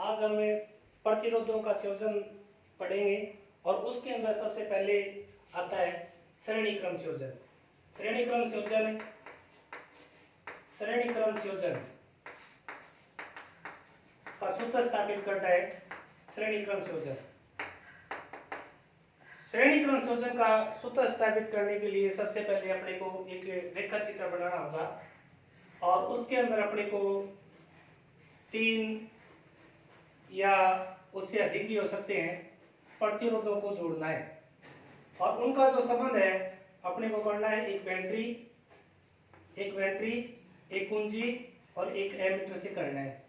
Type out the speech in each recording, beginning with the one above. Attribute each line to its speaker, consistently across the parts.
Speaker 1: आज हम प्रतिरोधों का संयोजन पढ़ेंगे और उसके अंदर सबसे पहले आता है श्रेणी क्रम संयोजन। श्रेणी क्रम संयोजन का सूत्र स्थापित करता है श्रेणी क्रम संयोजन। श्रेणी क्रम संयोजन का सूत्र स्थापित करने के लिए सबसे पहले अपने को एक रेखा चित्र बनाना होगा और उसके अंदर अपने को 3 या उससे अधिक भी हो सकते हैं प्रतिरोधों को जोड़ना है और उनका जो संबंध है अपने को करना है एक बैटरी, एक कुंजी और एक एमीटर से करना है।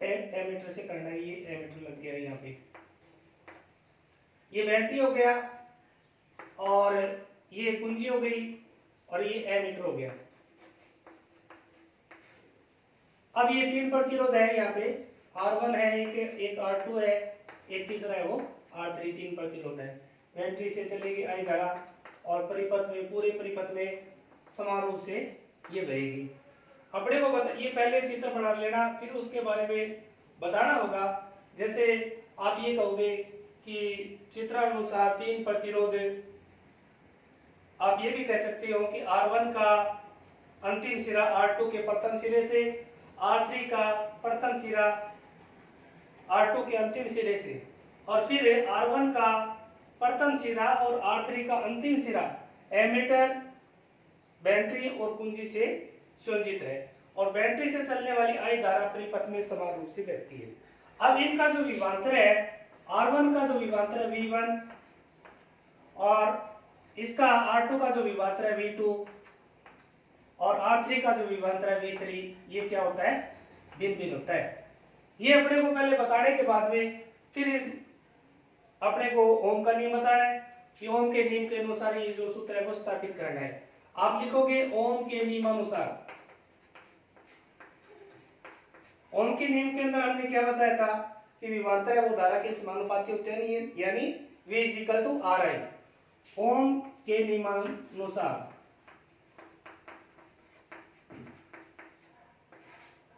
Speaker 1: एमीटर से करना है। ये एमीटर लग गया यहाँ पे, ये बैटरी हो गया और ये कुंजी हो गई और ये एमीटर हो गया। अब ये 3 प्रतिरोध है यहाँ पे, R1 है, एक R2 है, एक तीसरा है वो R3। 3 प्रतिरोध है। बैटरी से चलेगी आई धारा और परिपथ में, पूरे परिपथ में समान रूप से ये बहेगी। अपने को बता, ये पहले चित्र बना लेना, फिर उसके बारे में बताना होगा। जैसे आप ये कहोगे कि चित्रानुसार 3 प्रतिरोध, आप ये भी कह सकते हो कि R1 का अंतिम सिरा R2 के प्रथम सिरे से, R3 का प्रथम सिरा R2 के अंतिम सिरे से, और फिर R1 का प्रथम सिरा और R3 का अंतिम सिरा एमीटर, बैटरी और कुंजी से संयोजित है और बैटरी से चलने वाली आई धारा परिपथ में समान रूप से बहती है। अब इनका जो विभवांतर है, R1 का जो विभवांतर है V1 और इसका R2 का जो विभवांतर है V2 और R3 का जो विभवांतर है V3, ये क्या होता है? भिन्न होता है। ये अपने को पहले बताने के बाद में फिर अपने को ओम का नियम बताना है कि ओम के नियम के अनुसार ये जो सूत्र है वो स्थापित करना है। आप लिखोगे ओम के नियमानुसार। ओम के नियम के अंदर हमने क्या बताया था कि विभवांतर है वो धारा के समानुपाती होते हैं, यानी V = RI। ओम के नियमानुसार,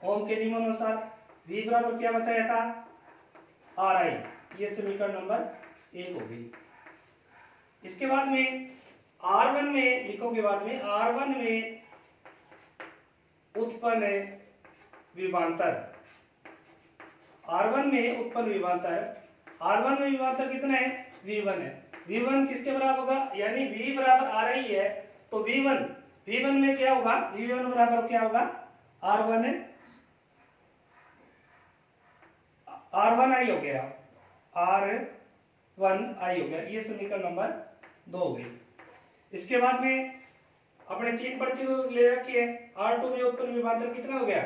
Speaker 1: ओम के नियमानुसार V बराबर क्या बताया था? RI। ये समीकरण नंबर 1 हो गई। इसके बाद में R1 में लिखोगे, बाद में R1 में उत्पन्न विभवांतर, R1 में उत्पन्न विभवांतर, R1 में विभवांतर कितना है? V1 है। V1 किसके बराबर होगा? यानी V बराबर RI है तो V1 में क्या होगा? V1 बराबर क्या होगा? R1I हो गया, R1I हो गया। ये समीकरण नंबर 2 हो गई। इसके बाद में अपने 3 प्रतिरोध ले रखी है। R2 में उत्पन्न विभवांतर कितना हो गया?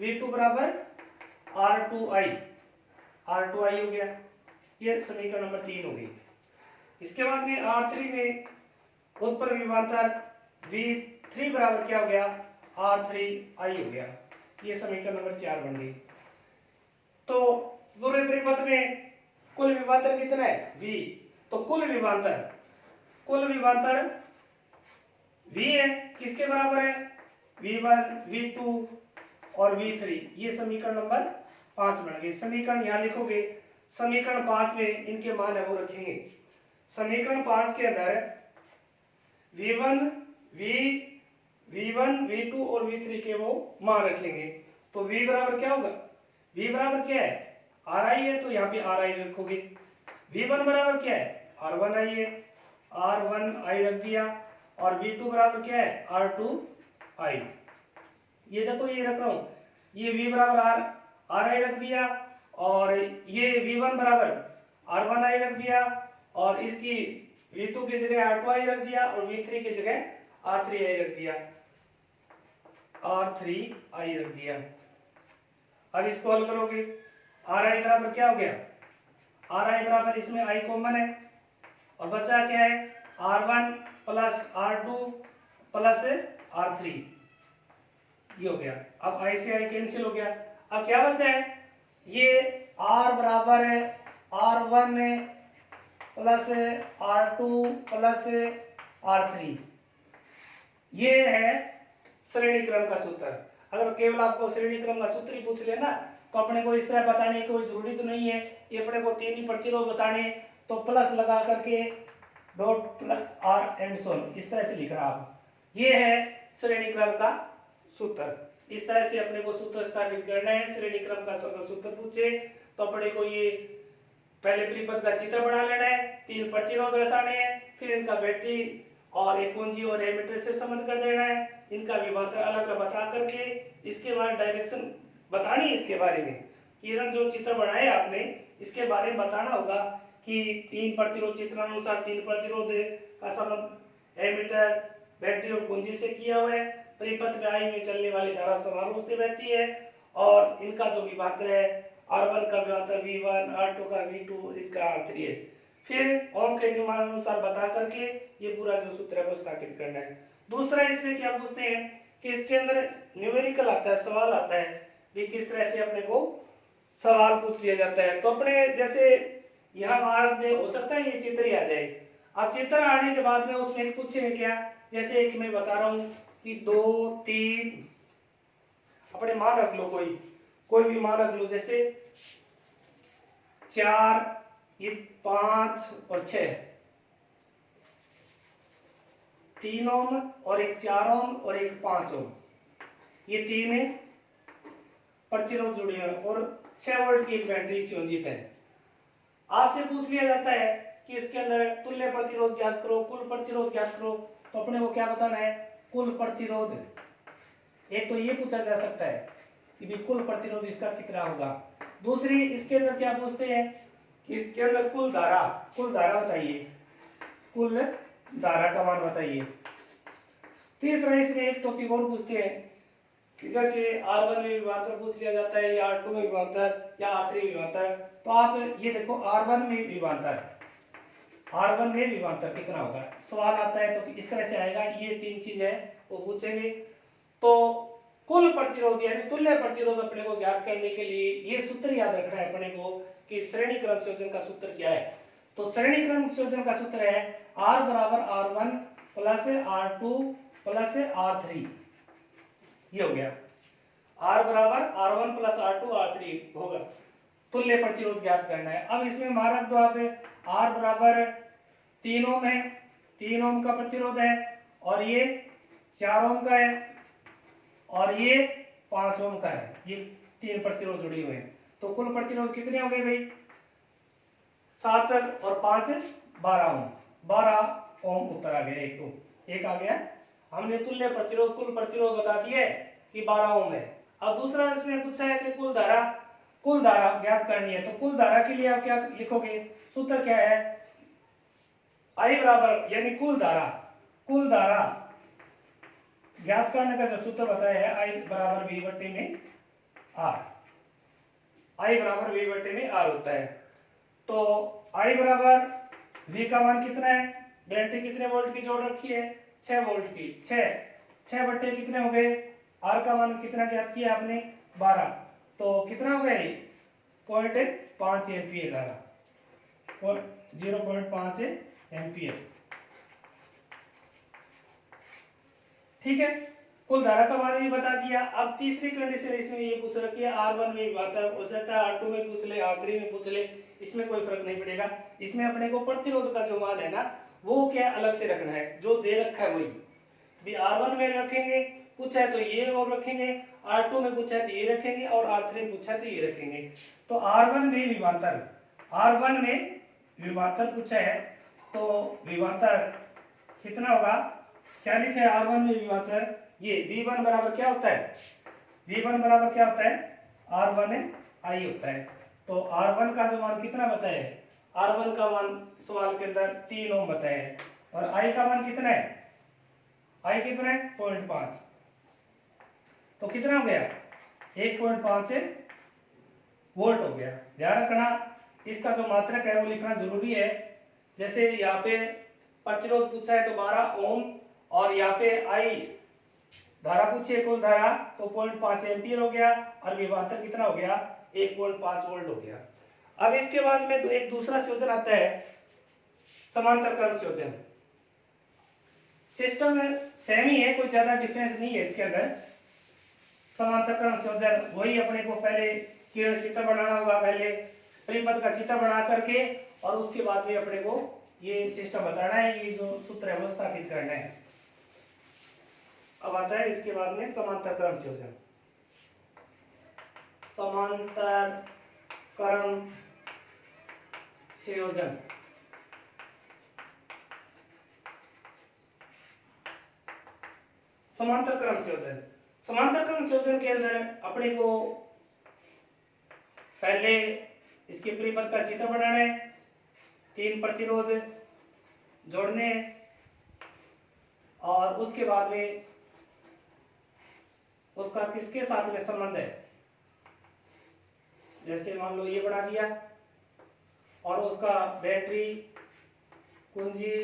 Speaker 1: V2 बराबर R2I हो गया। ये समीकरण नंबर 3 हो गई। इसके बाद में R3 में उत्पन्न विभवांतर V3 बराबर क्या हो गया? R3I हो गया। ये समीकरण नंबर 4 बन गई। तो पूरे परिपथ में कुल विभवांतर कितना है? V। तो कुल विभवांतर V है, किसके बराबर है? V1, V2 और V3। ये समीकरण नंबर 5 बन गई। समीकरण यहाँ लिखोगे, समीकरण 5 में इनके मान है वो रखेंगे। समीकरण 5 के अंदर V1, V2 और V3 के वो मान रखेंगे। तो V बराबर क्या होगा? V बराबर क्या है? RI है, तो यहाँ पे RI रखोगे। V1 बराबर क्या है? R1I है, R1I रख दिया और V2 बराबर क्या है? R2I। ये देखो, ये रख रहा हूं, ये V बराबर RI रख दिया और ये V1 बराबर R1I रख दिया और इसकी V2 की जगह R2I रख दिया और V3 की जगह R3I रख दिया। अब इसको हल करोगे, RI बराबर क्या हो गया? RI बराबर, इसमें I कॉमन है और बचा क्या है? R1 plus R2 plus R3, ये हो गया। अब I से I कैंसिल हो गया। अब क्या बचा है? ये R बराबर है R1 plus R2 plus R3, ये है श्रेणी क्रम का सूत्र। अगर केवल आपको श्रेणी क्रम का सूत्र ही पूछ लेना तो अपने को इस तरह बताने की कोई जरूरी तो नहीं है, ये अपने को 3 ही प्रतिरोध बताने, तो प्लस लगा करके डॉट प्लस आर एंड सोन इस तरह से लिखना आप। ये है श्रेणी क्रम का सूत्र। इस तरह से अपने को सूत्र स्थापित करना है। श्रेणी क्रम का सूत्र पूछे तो अपने को ये पहले परिपथ का चित्र बना लेना है, 3 प्रतिरोध दर्शाने हैं, फिर इनका बैटरी और एक कुंजी और एमीटर से संबंध कर देना है, इनका विभवांतर अलग अलग बता करके इसके बाद डायरेक्शन बतानी है। इसके बारे में किरण जो चित्र बनाए आपने इसके बारे में बताना होगा कि 3 प्रतिरोध चित्रानुसार 3 प्रतिरोध का संबंध एमीटर बैटरी और कुंजी से किया हुआ है, परिपथ में आई में चलने वाली धारा समान रूप से बहती है और इनका जो विभवांतर है R1 का विभवांतर V1, R2 का V2, इसका R3 है। फिर ओम के नियमानुसार बता करके ये पूरा जो सूत्र है वो स्थापित करना है। दूसरा इसमें क्या पूछते हैं कि इसके अंदर न्यूमेरिकल आता है, सवाल आता है कि किस तरह से अपने को सवाल पूछ लिया जाता है। तो अपने जैसे यहाँ मार्ग में हो सकता है ये चित्र ही आ जाए। अब चित्र आने के बाद में उसमें पूछेंगे क्या, जैसे एक मैं बता रहा हूँ कि 2, 3 अपने मान रख लो, कोई भी मान रख लो, जैसे 4, 5 और 6, 3 ओम और एक 4 ओम और एक 5 ओम, ये 3 प्रतिरोध जुड़े हैं और 6 वोल्ट की एक बैटरी संयोजित है। आपसे पूछ लिया जाता है कि इसके अंदर तुल्य प्रतिरोध ज्ञात करो, कुल प्रतिरोध ज्ञात करो, तो अपने को क्या बताना है, कुल प्रतिरोध। एक तो ये पूछा जा सकता है कि भी कुल प्रतिरोध इसका कितना होगा। दूसरी इसके अंदर क्या पूछते हैं कि इसके अंदर कुल धारा बताइए, कुल धारा का मान बताइए। तीसरा इसमें एक टॉपिक और पूछते हैं कि जैसे R1 में विभवांतर पूछ लिया जाता है या R2 में विभवांतर या R3 में विभवांतर, तो आप ये देखो R1 में विभवांतर कितना होगा, सवाल आता है तो इस तरह से आएगा। ये 3 चीज है वो पूछेंगे। तो कुल प्रतिरोध यानी तुल्य प्रतिरोध अपने को ज्ञात करने के लिए ये सूत्र याद रखना है अपने को कि श्रेणी क्रम संयोजन का सूत्र क्या है। तो श्रेणी क्रम संयोजन का सूत्र है R बराबर R1 plus R2 plus R3, ये हो गया। R बराबर R1 प्लस R2 R3 होगा, तुल्य प्रतिरोध ज्ञात करना है। अब इसमें मानक दो आप, R बराबर 3 ओम है, 3 ओम का प्रतिरोध है और ये 4 ओम का है और ये 5 ओम का है, ये 3 प्रतिरोध जुड़े हुए हैं। तो कुल प्रतिरोध कितने हो गए भाई, 7 और 5 12 ओम, 12 ओम उत्तर आ गया। एक आ गया। हमने तुल्य प्रतिरोध कुल प्रतिरोध बता दिया है कि 12 ओम है। अब दूसरा इसमें पूछा है कि कुल धारा ज्ञात करनी है। तो कुल धारा के लिए आप क्या लिखोगे, सूत्र क्या है, I बराबर यानी कुल धारा ज्ञात करने का जो सूत्र बताया है I बराबर V बटे में R, I बराबर V बटे में R होता है। तो I बराबर V का मान कितना है, बैटरी कितने वोल्ट की जोड़ रखी है, 6 वोल्ट की, 6 बटे कितने हो गए, R का मान कितना ज्ञात किया आपने 12, तो कितना हो गया 0.5 एम्पियर धारा, 0.5 एम्पियर। ठीक है, कुल धारा का मान भी बता दिया। अब तीसरी कंडीशन इसमें ये पूछ रखी है R1 में विभवांतर हो सकता है, R2 में पूछ ले, R3 में पूछ ले, इसमें कोई फर्क नहीं पड़ेगा। इसमें अपने को प्रतिरोध का जो मान है ना वो क्या अलग से रखना है, जो दे रखा है वही भी R1 में रखेंगे, पूछा है तो ये और रखेंगे, R2 में पूछा है तो ये रखेंगे और R3 में पूछा है तो ये रखेंगे। तो R1 में विभवांतर पूछा है तो विभवांतर कितना होगा, क्या लिखे है R1 में विभवांतर, ये V1 बराबर क्या होता है, V1 बराबर क्या होता है R1 I होता है। तो R1 का जो मान कितना बताया है, R1 का मान सवाल के अंदर 3 ओम बताया है और I का मान कितना है, I कितना है 0.5, तो कितना हो गया 1.5 वोल्ट हो गया। ध्यान रखना इसका जो मात्रक है वो लिखना जरूरी है। जैसे यहाँ पे प्रतिरोध पूछा है तो 12 ओम और यहाँ पे I धारा पूछी है कुल धारा तो 0.5 एम्पियर हो गया और विभवांतर कितना हो गया 1.5 वोल्ट हो गया। अब इसके बाद में एक दूसरा संयोजन आता है समांतर क्रम संयोजन। सिस्टम सेम ही है, कोई ज्यादा डिफरेंस नहीं है इसके अंदर। समांतर समांतर क्रम संयोजन वही अपने को पहले किरण चित्र बनाना होगा, पहले परिपथ का चित्र बना करके और उसके बाद में अपने को ये सिस्टम बताना है, ये जो सूत्र है वो स्थापित करना है। अब आता है इसके बाद में समांतर क्रम संयोजन। समांतर क्रम संयोजन समांतर क्रम संयोजन समांतर क्रम संयोजन के अंदर अपने को पहले इसके परिपथ का चित्र बनाना है, 3 प्रतिरोध जोड़ने हैं और उसके बाद में उसका किसके साथ में संबंध है, जैसे मान लो ये बना दिया और उसका बैटरी कुंजी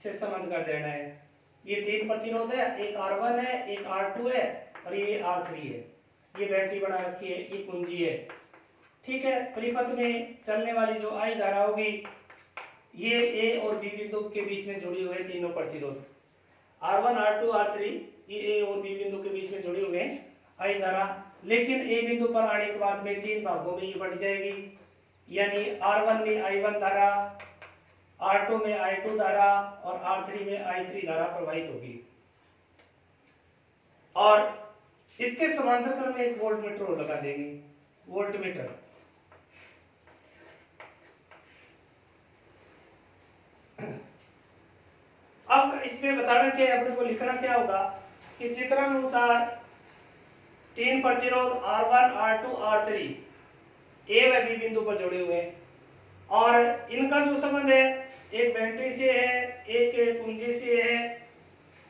Speaker 1: से संबंध कर देना है। ये 3 प्रतिरोध है, एक R1 है, एक R2 है और ये R3 है। ये बैटरी बना रखी है, ये कुंजी है। ठीक है, परिपथ में चलने वाली जो I धारा होगी ये A और B बिंदु के बीच में जुड़ी हुई है, तीनों प्रतिरोध R1 R2 R3 ये A और B बिंदु के बीच में जुड़े हुए हैं I धारा। लेकिन A बिंदु पर आने के बाद में 3 भागों में ये बढ़ जाएगी, यानी R1 में I1 धारा, R2 में I2 धारा और R3 में I3 धारा प्रवाहित होगी। और इसके समांतर क्रम में एक वोल्टमीटर लगा देंगे, वोल्टमीटर। अब इसमें बताना क्या है, अपने को लिखना क्या होगा कि चित्रानुसार 3 प्रतिरोध R1 R2 R3 A व B बिंदु पर जुड़े हुए हैं और इनका जो संबंध है एक बैटरी से है, एक कुंजी से है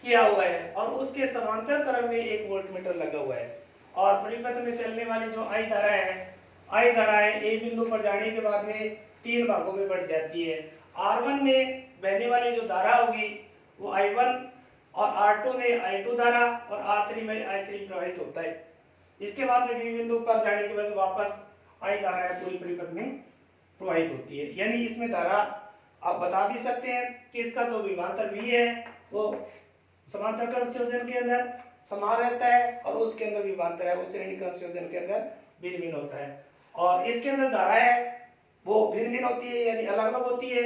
Speaker 1: किया हुआ है और उसके समांतर क्रम में एक वोल्टमीटर लगा हुआ है। और परिपथ में चलने वाली जो I धारा है A बिंदु पर जाने के बाद में 3 भागों में बढ़ जाती है। R1 में बहने वाली जो धारा होगी वो I1 और R2 में I2 धारा और R3 में I3 प्रवाहित होता है। इसके बाद में B बिंदु पर जाने के बाद वापस I धारा है पूरी परिपथ में प्रवाहित होती है। यानी इसमें धारा आप बता भी सकते हैं कि इसका जो विभवांतर V है वो समांतर क्रम संयोजन के अंदर समान रहता है और उसके अंदर विभवांतर है वो श्रेणी क्रम संयोजन के अंदर भिन्न भिन्न होता है। और इसके अंदर धारा है वो भिन्न भिन्न होती है, यानी अलग अलग होती है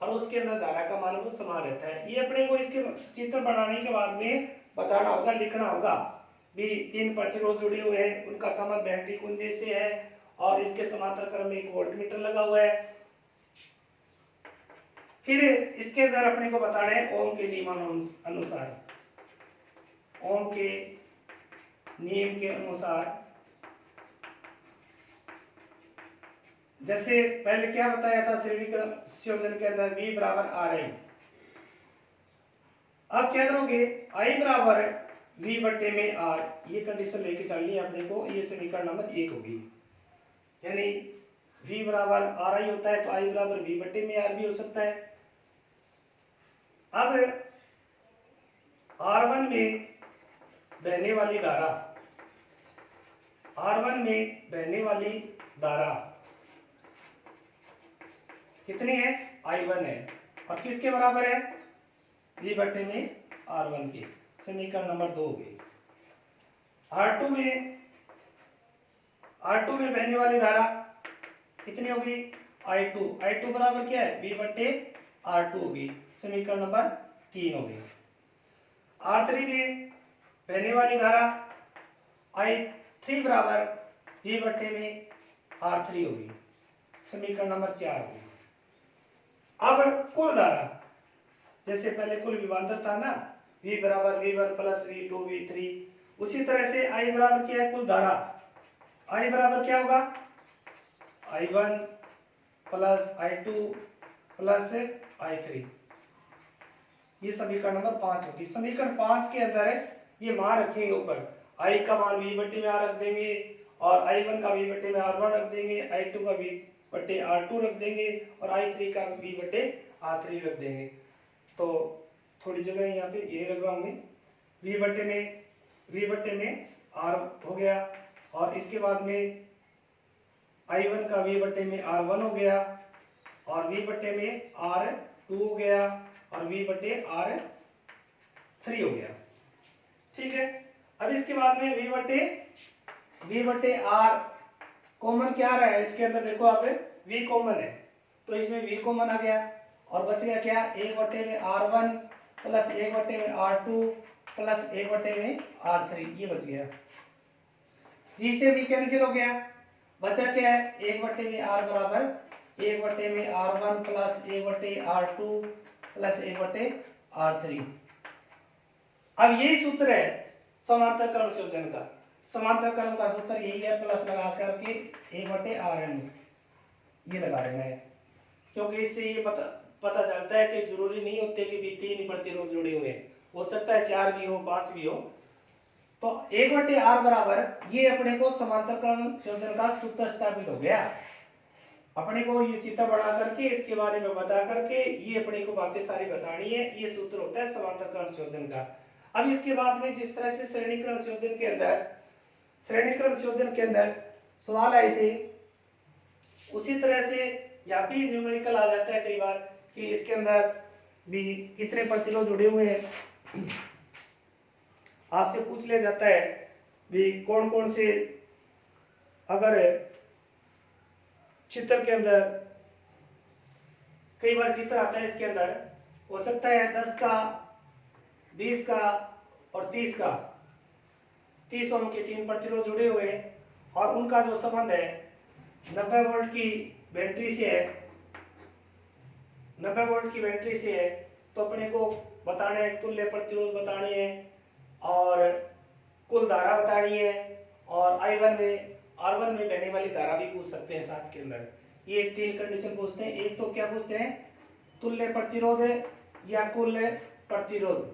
Speaker 1: और उसके अंदर धारा का मान वो समान रहता है। ये अपने को इसके चित्र बनाने के बाद में बताना होगा, लिखना होगा भी 3 प्रतिरोध जुड़े हुए हैं, उनका संबंध बैटरी कुंजी से है और इसके समांतर क्रम में एक वोल्टमीटर लगा हुआ है। फिर इसके अंदर अपने को बताना है ओम के नियमानुसार, ओम के नियम के अनुसार। जैसे पहले क्या बताया था श्रेणी क्रम संयोजन के अंदर V बराबर RI। अब क्या करोगे, I बराबर V बट्टे में R, ये कंडीशन लेके चलनी है अपने को, ये समीकरण नंबर 1 होगी। यानी V बराबर RI होता है तो I बराबर V बट्टे में R भी हो सकता है। अब R1 में बहने वाली धारा, R1 में बहने वाली धारा कितनी है, I1 है और किसके बराबर है, V बट्टे में R1 के। समीकरण नंबर 2 हो गई। R2 में बहने वाली धारा कितनी होगी, I2 बराबर क्या है, V बट्टे R2 होगी। समीकरण नंबर 3 हो गई। R3 में बहने वाली धारा I3 बराबर V बट्टे में R3 होगी। समीकरण नंबर 4 होगी। अब कुल धारा, जैसे पहले कुल विभवांतर था ना, V बराबर V1 प्लस V2 V3, उसी तरह से I बराबर क्या है, कुल धारा। I बराबर क्या होगा, I1 plus I2 plus I3। ये समीकरण नंबर 5 होगी। समीकरण 5 के अंदर ये मान रखेंगे ऊपर, I का मान V बट्टे में R रख देंगे और I1 का V बट्टे में R1 रख देंगे, I2 का V बट्टे R2 रख देंगे और I3 का V बट्टे R3 रख देंगे। तो थोड़ी जगह यहाँ पे ये लगवाऊंगे, V बट्टे में R हो गया और इसके बाद में I1 का V बट्टे में R1 हो गया और V बट्टे में R2 हो गया और V बट्टे R3 हो गया। ठीक है, अब इसके बाद में v बटे r कॉमन क्या आ रहा है इसके अंदर, देखो आप v कॉमन है तो इसमें v कॉमन आ गया और बच गया क्या, 1 बटे में r1 प्लस 1 बटे में r2 प्लस 1 बटे में r3, ये बच गया। v से v कैंसिल हो गया, बचा क्या है, 1 बटे में r बराबर 1 बटे में r1 प्लस 1 बटे r2 प्लस 1 बटे r3। अब यही सूत्र है समांतर क्रम संयोजन का। समांतर क्रम का सूत्र यही है, प्लस लगा करके 1 बटे rn ये लगा देना है, क्योंकि इससे ये पता चलता है कि जरूरी नहीं होते कि भी 3 ही प्रतिरोध जुड़े हुए हैं, हो सकता है 4 भी हो 5 भी हो। तो 1 बटे r बराबर ये अपने को समांतर क्रम संयोजन का सूत्र स्थापित हो गया। अपने को ये चित्र बना करके इसके बारे में बता करके ये अपने को बातें सारी बतानी है, ये सूत्र होता है समांतर क्रम संयोजन का। अब इसके बाद में जिस तरह से श्रेणी क्रम संयोजन के अंदर सवाल आए थे, उसी तरह से यहाँ भी न्यूमेरिकल आ जाता है कई बार कि इसके अंदर भी कितने प्रतिरोध जुड़े हुए हैं, आपसे पूछ लिया जाता है भी कौन कौन से, अगर चित्र के अंदर कई बार चित्र आता है, इसके अंदर हो सकता है 10 का 20 का और 30 का, 30 ओम के 3 प्रतिरोध जुड़े हुए हैं और उनका जो संबंध है 90 वोल्ट की बैटरी से है, 90 वोल्ट की बैटरी से है, तो अपने को बताना है, तुल्य प्रतिरोध बताने हैं और कुल धारा बतानी है और R1 में बहने वाली धारा भी पूछ सकते हैं साथ के अंदर। ये 3 कंडीशन पूछते हैं। एक तो क्या पूछते हैं, तुल्य प्रतिरोध या कुल प्रतिरोध।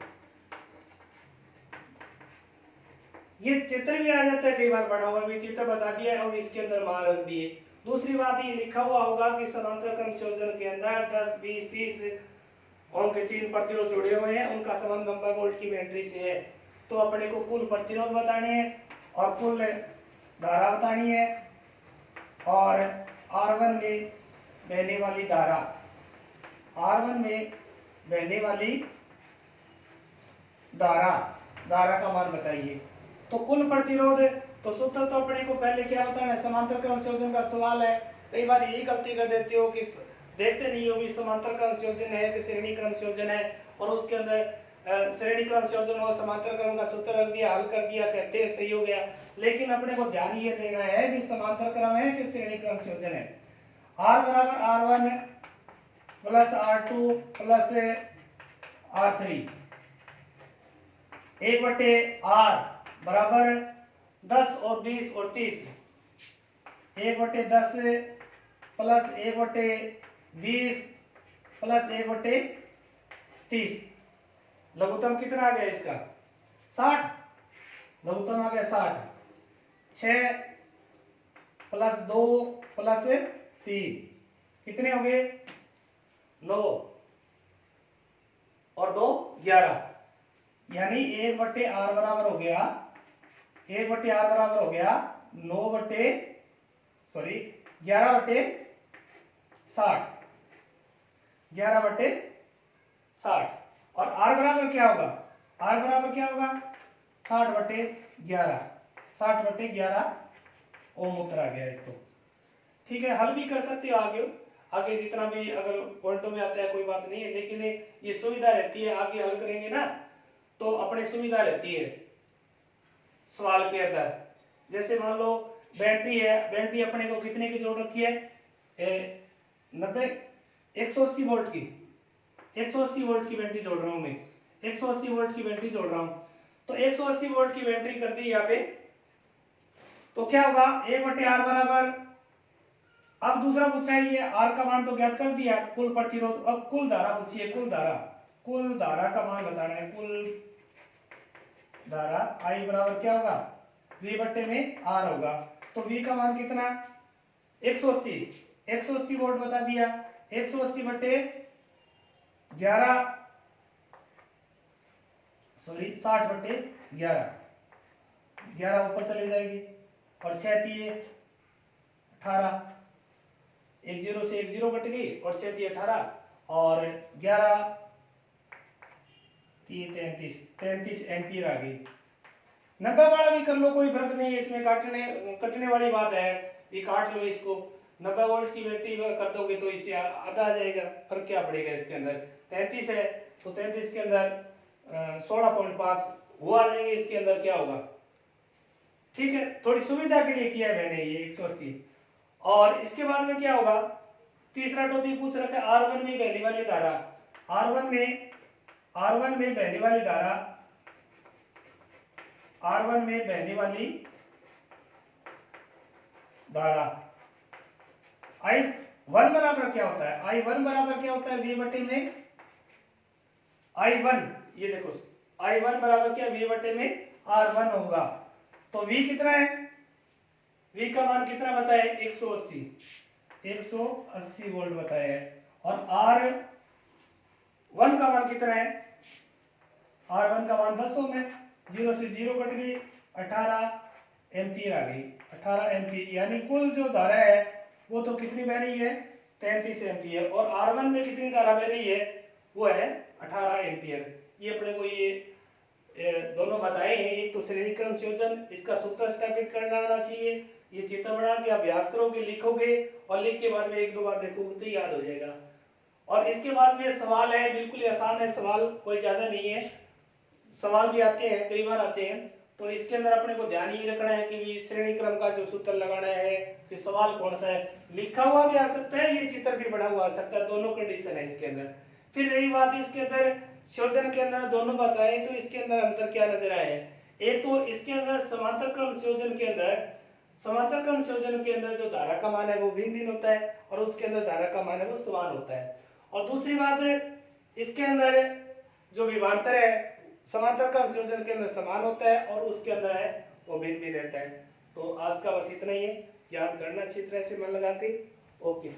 Speaker 1: ये चित्र भी आ जाता है कई बार, बना हुआ भी चित्र बता दिया और इसके अंदर मान रख दिए। दूसरी बात ये लिखा हुआ होगा कि समांतर क्रम संयोजन के अंदर 10 20 30 ओम के 3 प्रतिरोध जुड़े हुए हैं, उनका संबंध 90 वोल्ट की बैटरी से है, तो अपने को कुल प्रतिरोध बताने हैं और कुल धारा बतानी है और R1 में बहने वाली धारा, R1 में बहने वाली धारा का मान बताइए। तो कुल प्रतिरोध, तो सूत्र तो अपने को पहले क्या बताना है, समांतर क्रम संयोजन का सवाल है। कई बार यही गलती कर देते हो कि देखते नहीं हो भी समांतर क्रम संयोजन है कि श्रेणी क्रम संयोजन है, और उसके अंदर श्रेणी क्रम संयोजन और समांतर क्रम का सूत्र रख दिया, हल कर दिया, कहते हैं सही हो गया। लेकिन अपने को ध्यान ये देना है कि समांतर क्रम है कि श्रेणी क्रम संयोजन है। R बराबर R1 plus R2 plus R3, 1 बटे R बराबर 10 और 20 और 30, 1 बटे 10 प्लस 1 बटे 20 प्लस 1 बटे 30, लघुत्तम कितना आ गया इसका 60, लघुत्तम आ गया 60, 6 प्लस 2 प्लस 3 कितने हो गए 9 और 2 11, यानी 1 बटे R बराबर हो गया 1 बटे R बराबर हो गया 11 बटे 60, 11 बटे 60। और R बराबर क्या होगा, R बराबर क्या होगा 60 बटे 11, 60 बटे 11 ओम उत्तर आ गया एक। तो ठीक है, हल भी कर सकते हो आगे जितना भी अगर पॉइंटों में आता है कोई बात नहीं है, लेकिन ये सुविधा रहती है, आगे हल करेंगे ना तो अपने सुविधा रहती है सवाल के अंदर। जैसे मान लो बैटरी है, बैटरी अपने को कितने की जोड़ रखी है 180 वोल्ट की, 180 वोल्ट की बैटरी जोड़ रहा हूं मैं, 180 वोल्ट की बैटरी जोड़ रहा हूं, तो 180 वोल्ट की बैटरी कर दी यहाँ पे, तो क्या होगा 1 बटे R बराबर, अब दूसरा पूछा है ये R का मान तो ज्ञात कर दिया, कुल प्रतिरोध, अब कुल धारा पूछिए, कुल धारा का मान बताना है, कुल धारा I बराबर क्या होगा V बटे में R होगा, तो V का मान कितना 180 वोल्ट बता दिया, 180 बटे 11 60 बटे 11 ऊपर चले जाएगी और 6 3 18, एक 0 से एक 0 कट गई और 6 3 18 और 11 3 33 एम्पीयर आ गई। 90 वाला भी कर लो, कोई फर्क नहीं है इसमें, कटने वाली बात है, ये काट लो इसको। 90 वोल्ट की बैटरी कर दोगे तो इससे आधा आ जाएगा, फर्क क्या पड़ेगा इसके अंदर। 33 है तो 33 के अंदर 16.5 वो आ जाएंगे, इसके अंदर क्या होगा। ठीक है, थोड़ी सुविधा के लिए किया है मैंने ये 180। और इसके बाद में क्या होगा, तीसरा टॉपिक पूछ रखा है R1 में बहने वाली धारा। R1 में बहने वाली धारा, R1 में बहने वाली धारा I1 बराबर क्या होता है, I1 बराबर क्या होता है, V बटे में I1, ये देखो I1 बराबर क्या, V बटे में R1 होगा। तो V कितना है, V का मान कितना बताया, 180 वोल्ट बताया है। और R1 का मान कितना है, R1 का मान 10 ओम है, 0 से 0 कट गई, 18 एम्पियर आ गई, 18 एम्पियर, यानी कुल जो धारा है वो तो कितनी बह रही है, 33 एम्पियर। और R1 में कितनी धारा बह रही है, वो है 18 एम्पियर। ये अपने को ये दोनों बताए हैं। एक तो श्रेणी क्रम संयोजन, इसका सूत्र स्थापित करना आना चाहिए, ये चित्र बना के अभ्यास करोगे, लिखोगे, और लिख के बाद में एक दो बार देखोगे तो याद हो जाएगा। और इसके बाद में सवाल है, बिल्कुल आसान है सवाल, कोई ज्यादा नहीं है, सवाल भी आते हैं, कई बार आते हैं। तो इसके अंदर अपने को ध्यान ये रखना है कि श्रेणी क्रम का जो सूत्र लगाना है, कि सवाल कौन सा है, लिखा हुआ भी आ सकता है, ये चित्र भी बना हुआ आ सकता है, दोनों कंडीशन है इसके अंदर। फिर रही बात इसके अंदर संयोजन के अंदर दोनों बताएं, तो इसके अंदर अंतर क्या नजर आए। एक तो इसके अंदर समांतर क्रम संयोजन के अंदर जो धारा का मान है वो भिन्न भिन्न होता है, और उसके अंदर धारा का मान है वो समान होता है। और दूसरी बात है, इसके अंदर जो विभवांतर है समांतर क्रम संयोजन के अंदर समान होता है, और उसके अंदर है वो भिन्न भिन्न रहता है। तो आज का बस इतना ही है, याद करना अच्छी तरह से मन लगा के। ओके।